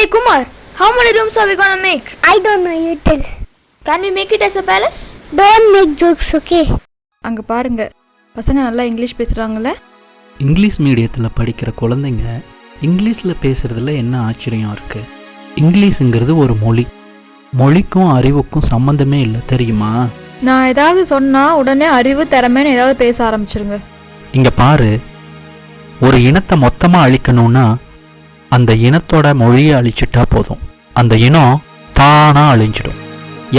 Hey Kumar, how many rooms are we gonna make? I don't know, you tell. Can we make it as a palace? Don't make jokes, okay? அங்கே பாருங்க, பசங்க நல்லா English பேசுகிறாங்கள. English மீடியத்தில் படிக்கிற குழந்தைங்க இங்கிலீஷில் பேசுகிறதுல என்ன ஆச்சரியம் இருக்குது? இங்கிலீஷுங்கிறது ஒரு மொழி. மொழிக்கும் அறிவுக்கும் சம்மந்தமே இல்லை, தெரியுமா? நான் ஏதாவது சொன்னால் உடனே அறிவு திறமைன்னு ஏதாவது பேச ஆரம்பிச்சிருங்க. இங்கே பாரு, ஒரு இனத்தை மொத்தமாக அழிக்கணும்னா அந்த இனத்தோட மொழியை அழிச்சிட்டா போதும். அந்த இனம் தானாக அழிஞ்சிடும்.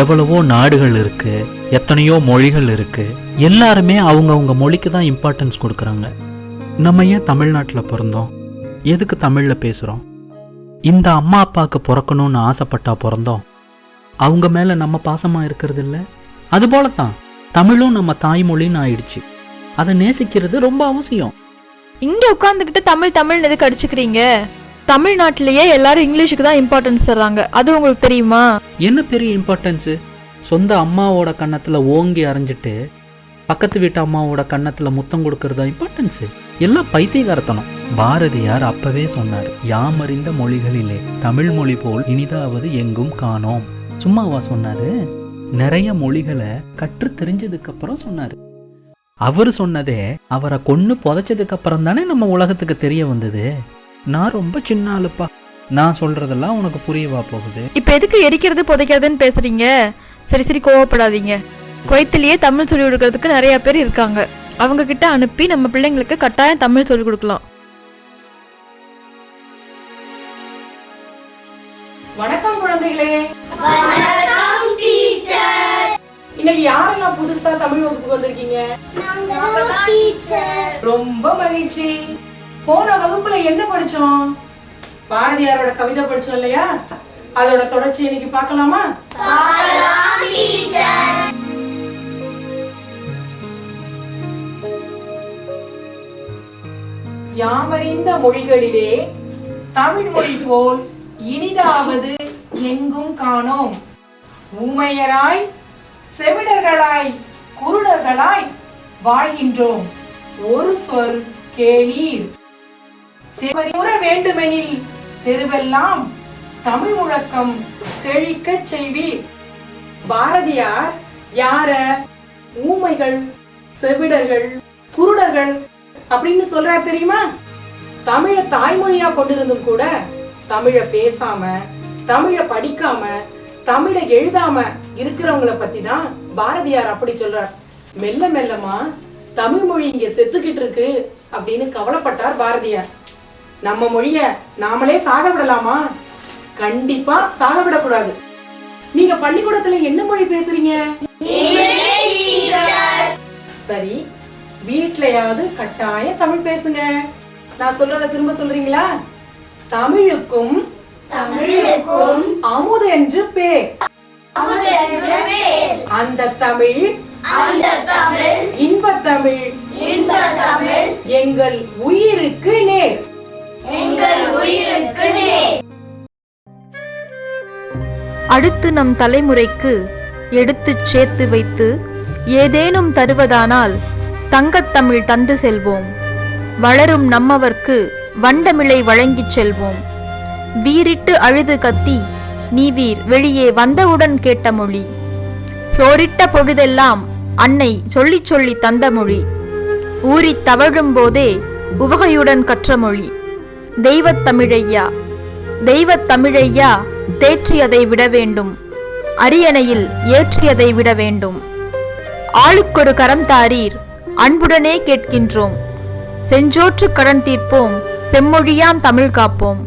எவ்வளவோ நாடுகள் இருக்குது, எத்தனையோ மொழிகள் இருக்குது. எல்லாருமே அவங்கவுங்க மொழிக்கு தான் இம்பார்ட்டன்ஸ் கொடுக்குறாங்க. நம்ம ஏன் தமிழ்நாட்டில் பிறந்தோம்? எதுக்கு தமிழில் பேசுகிறோம்? இந்த அம்மா அப்பாவுக்கு பிறக்கணும்னு ஆசைப்பட்டா பிறந்தோம். அவங்க மேலே நம்ம பாசமாக இருக்கிறது இல்லை. அதுபோல தான் தமிழும் நம்ம தாய்மொழின்னு ஆயிடுச்சு. அதை நேசிக்கிறது ரொம்ப அவசியம். இங்கே உட்காந்துக்கிட்டு தமிழ்னு எதுக்கு அடிச்சுக்கிறீங்க? தமிழ்நாட்டிலேயே எல்லாரும் இங்கிலீஷுக்கு தான் இம்பார்ட்டன்ஸ் தர்றாங்க. அது உங்களுக்கு தெரியுமா? என்ன பெரிய இம்பார்ட்டன்ஸு? சொந்த அம்மாவோட கன்னத்தில் ஓங்கி அரைஞ்சிட்டு பக்கத்து வீட்டு அம்மாவோட கன்னத்தில் முத்தம் கொடுக்கறதா இம்பார்ட்டன்ஸு? எல்லாம் பைத்தியகாரத்தனம். பாரதியார் அப்பவே சொன்னார், யாமறிந்த மொழிகளிலே தமிழ் மொழி போல் இனிதாவது எங்கும் காணோம். சும்மாவா சொன்னாரு? நிறைய மொழிகளை கற்று தெரிஞ்சதுக்கு அப்புறம் சொன்னாரு. அவர் சொன்னதே அவரை கொன்று புதைச்சதுக்கு அப்புறம் தானே நம்ம உலகத்துக்கு தெரிய வந்தது. நான் ரொம்ப சின்ன ஆளுப்பா, நான் சொல்றதெல்லாம் உனக்கு புரியவா போகுது? இப்போ எதுக்கு எரிக்கிறது புதைக்கிறதுன்னு பேசுறீங்க? சரி கோவப்படாதீங்க. குவைத்திலேயே தமிழ் சொல்லிக் கொடுக்கறதுக்கு நிறைய பேர் இருக்காங்க. அவங்க கிட்ட அனுப்பி நம்ம பிள்ளைங்களுக்கு கட்டாயம் தமிழ் சொல்லிக் கொடுக்கலாம். வணக்கம் குழந்தைகளே. வணக்கம் டீச்சர். இன்னைக்கு யாரெல்லாம் புதுசா தமிழ் வகுப்புக்கு வந்திருக்கீங்க? நாங்க டீச்சர். ரொம்ப மகிழ்ச்சி. போன வகுப்புல என்ன படிச்சோம்? பாரதியாரோட கவிதை படிச்சோம் இல்லையா? அதோட தொடர்ச்சி இன்னைக்கு பார்க்கலாமா? பார்க்கலாம் டீச்சர். யாமறிந்த மொழிகளிலே தமிழ் மொழி போல் இனிதாவது எங்கும் காணோம். ஊமையராய் செவிடர்களாய் குருடர்களாய் வாழ்கின்றோம். ஒரு சொல் கேளீர். செவரியுற வேண்டுமெனில் தெருவெல்லாம் தமிழ் முழக்கம் செழிக்கச் செய்வீர். பாரதியார் யார ஊமைகள், செவிடர்கள், குருடர்கள் அப்படின்னு சொல்றார் தெரியுமா? தமிழ தாய்மொழியா கொண்டிருந்தும் கூட தமிழ பேசாம, தமிழ படிக்காம, தமிழ எழுதாம இருக்கிறவங்கள பத்தி தான் பாரதியார் அப்படி சொல்றார். மெல்ல மெல்லமா தமிழ் மொழி இங்க செத்துக்கிட்டு இருக்கு அப்படின்னு கவலைப்பட்டார் பாரதியார். நம்ம மொழிய நாமளே சாக விடலாமா? கண்டிப்பா சாக விடக்கூடாது. நீங்க பள்ளிக்கூடத்துல என்ன மொழி பேசுறீங்க? சரி, வீட்லயாவது கட்டாய தமிழ் பேசுங்க. நான் சொல்றத திரும்ப சொல்றீங்களா? தமிழுக்கும் அமுது என்று பேர். அந்த தமிழ் இன்பத் தமிழ் எங்கள் உயிருக்கு நேர். அடுத்து நம் தலைமுறைக்கு எடுத்துச் சேர்த்து வைத்து ஏதேனும் தருவதானால் தங்கத்தமிழ் தந்து செல்வோம். வளரும் நம்மவர்க்கு வண்டமிழை வழங்கிச் செல்வோம். வீரிட்டு அழுது கத்தி நீவீர் வெளியே வந்தவுடன் கேட்ட மொழி. சோரிட்ட பொழுதெல்லாம் அன்னை சொல்லிச் சொல்லி தந்த மொழி. ஊறித் தவழும் போதே உவகையுடன் கற்ற மொழி. தெய்வத்தமிழையா தெய்வத்தமிழையா தேற்றியதை விட வேண்டும், அரியணையில் ஏற்றியதை விட வேண்டும். ஆளுக்கொரு கரம் தாரீர் அன்புடனே கேட்கின்றோம். செஞ்சோற்று கடன் தீர்ப்போம், செம்மொழியாம் தமிழ் காப்போம்.